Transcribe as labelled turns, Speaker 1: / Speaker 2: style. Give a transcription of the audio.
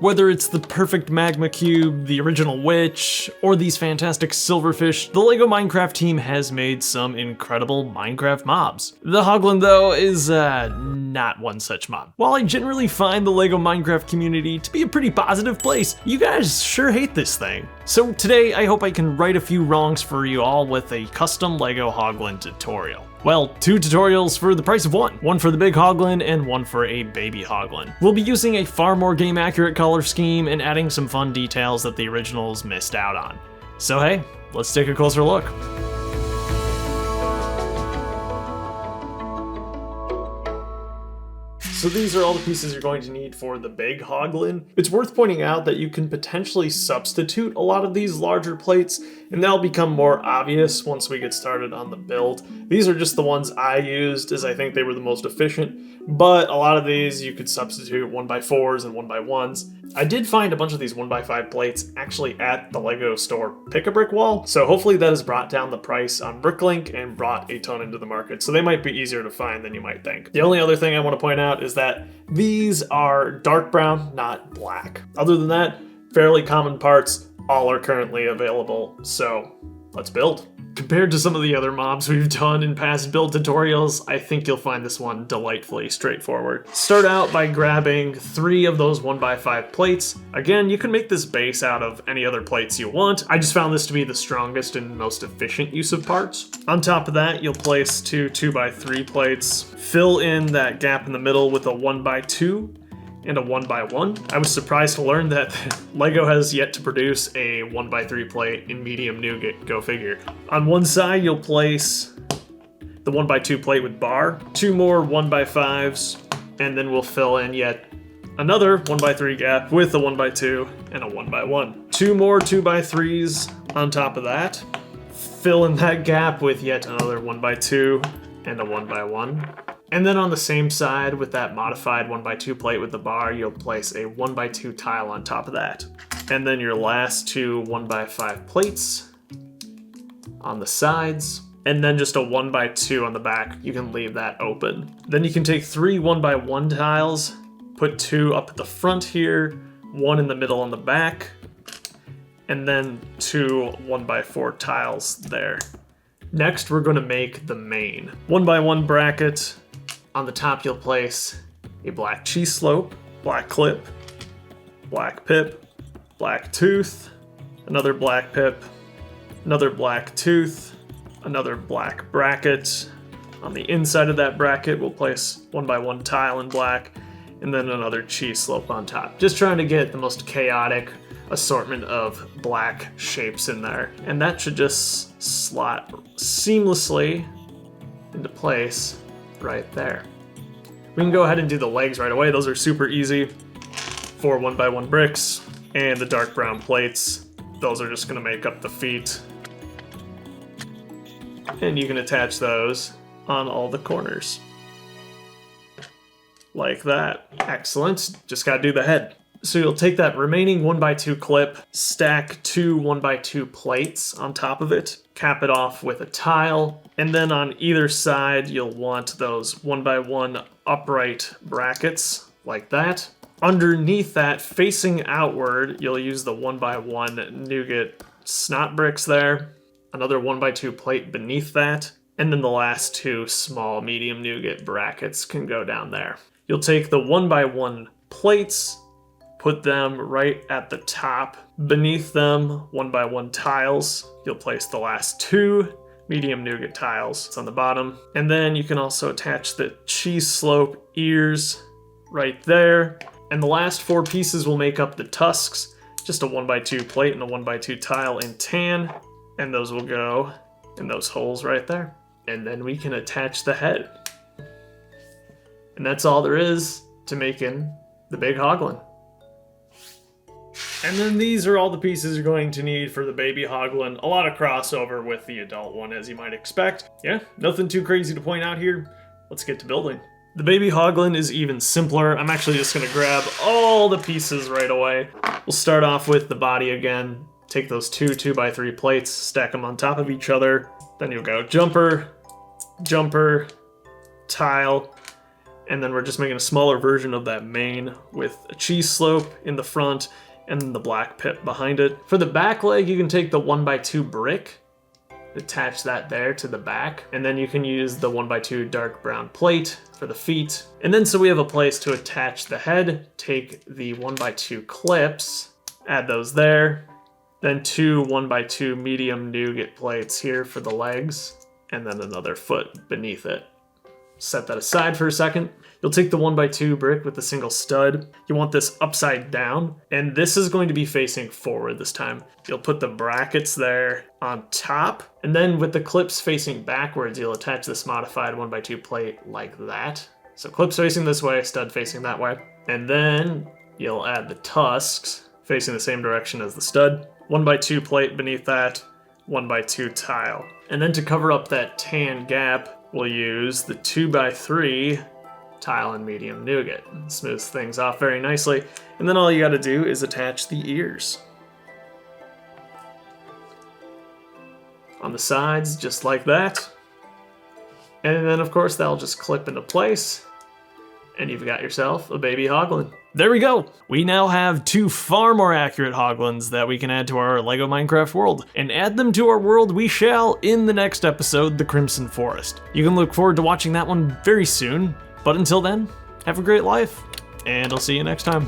Speaker 1: Whether it's the perfect magma cube, the original witch, or these fantastic silverfish, the LEGO Minecraft team has made some incredible Minecraft mobs. The Hoglin, though, is not one such mob. While I generally find the LEGO Minecraft community to be a pretty positive place, you guys sure hate this thing. So today, I hope I can right a few wrongs for you all with a custom LEGO Hoglin tutorial. Well, 2 tutorials for the price of one. One for the big Hoglin and one for a baby Hoglin. We'll be using a far more game accurate color scheme and adding some fun details that the originals missed out on. So hey, let's take a closer look. So these are all the pieces you're going to need for the big Hoglin. It's worth pointing out that you can potentially substitute a lot of these larger plates, and that'll become more obvious once we get started on the build. These are just the ones I used as I think they were the most efficient, but a lot of these you could substitute 1x4s and 1x1s. I did find a bunch of these 1x5 plates actually at the LEGO store Pick-a-Brick wall, so hopefully that has brought down the price on Bricklink and brought a ton into the market, so they might be easier to find than you might think. The only other thing I want to point out is that these are dark brown, not black. Other than that, fairly common parts, all are currently available, so let's build. Compared to some of the other mobs we've done in past build tutorials, I think you'll find this one delightfully straightforward. Start out by grabbing 3 of those 1x5 plates. Again, you can make this base out of any other plates you want. I just found this to be the strongest and most efficient use of parts. On top of that, you'll place 2 2x3 plates. Fill in that gap in the middle with a 1x2 and a 1x1. I was surprised to learn that LEGO has yet to produce a 1x3 plate in medium nougat, go figure. On one side, you'll place the 1x2 plate with bar, 2 more 1x5s, and then we'll fill in yet another 1x3 gap with a 1x2 and a 1x1. 2 more 2x3s on top of that. Fill in that gap with yet another 1x2 and a 1x1. And then on the same side with that modified 1x2 plate with the bar, you'll place a 1x2 tile on top of that. And then your last 2 1x5 plates on the sides, and then just a 1x2 on the back. You can leave that open. Then you can take 3 1x1 tiles, put 2 up at the front here, 1 in the middle on the back, and then 2 1x4 tiles there. Next, we're going to make the main 1x1 bracket. On the top, you'll place a black cheese slope, black clip, black pip, black tooth, another black pip, another black tooth, another black bracket. On the inside of that bracket, we'll place 1x1 tile in black, and then another cheese slope on top. Just trying to get the most chaotic assortment of black shapes in there. And that should just slot seamlessly into place right there. We can go ahead and do the legs right away. Those are super easy. 4 1x1 bricks and the dark brown plates. Those are just gonna make up the feet. And you can attach those on all the corners. Like that. Excellent. Just gotta do the head. So you'll take that remaining 1x2 clip, stack 2 1x2 plates on top of it, cap it off with a tile, and then on either side you'll want those 1x1 upright brackets, like that. Underneath that, facing outward, you'll use the 1x1 nougat snot bricks there, another 1x2 plate beneath that, and then the last 2 small medium nougat brackets can go down there. You'll take the 1x1 plates, put them right at the top. Beneath them, 1x1 tiles. You'll place the last 2 medium nougat tiles. It's on the bottom. And then you can also attach the cheese slope ears right there. And the last 4 pieces will make up the tusks. Just a 1x2 plate and a 1x2 tile in tan. And those will go in those holes right there. And then we can attach the head. And that's all there is to making the big Hoglin. And then these are all the pieces you're going to need for the baby Hoglin. A lot of crossover with the adult one, as you might expect. Yeah, nothing too crazy to point out here. Let's get to building. The baby Hoglin is even simpler. I'm actually just gonna grab all the pieces right away. We'll start off with the body again. Take those 2 2x3 plates, stack them on top of each other. Then you'll go jumper, jumper, tile, And then we're just making a smaller version of that mane with a cheese slope in the front and then the black pip behind it. For the back leg, you can take the 1x2 brick, attach that there to the back, and then you can use the 1x2 dark brown plate for the feet. And then so we have a place to attach the head, take the 1x2 clips, add those there, then 2 1x2 medium nougat plates here for the legs, and then another foot beneath it. Set that aside for a second. You'll take the 1x2 brick with the single stud. You want this upside down, and this is going to be facing forward this time. You'll put the brackets there on top, and then with the clips facing backwards, you'll attach this modified 1x2 plate like that. So clips facing this way, stud facing that way. And then you'll add the tusks facing the same direction as the stud. 1x2 plate beneath that, 1x2 tile. And then to cover up that tan gap, we'll use the 2x3 tile and medium nougat. Smooths things off very nicely. And then all you gotta do is attach the ears. On the sides, just like that. And then of course that'll just clip into place. And you've got yourself a baby Hoglin. There we go! We now have 2 far more accurate Hoglins that we can add to our LEGO Minecraft world. And add them to our world we shall in the next episode, The Crimson Forest. You can look forward to watching that one very soon. But until then, have a great life, and I'll see you next time.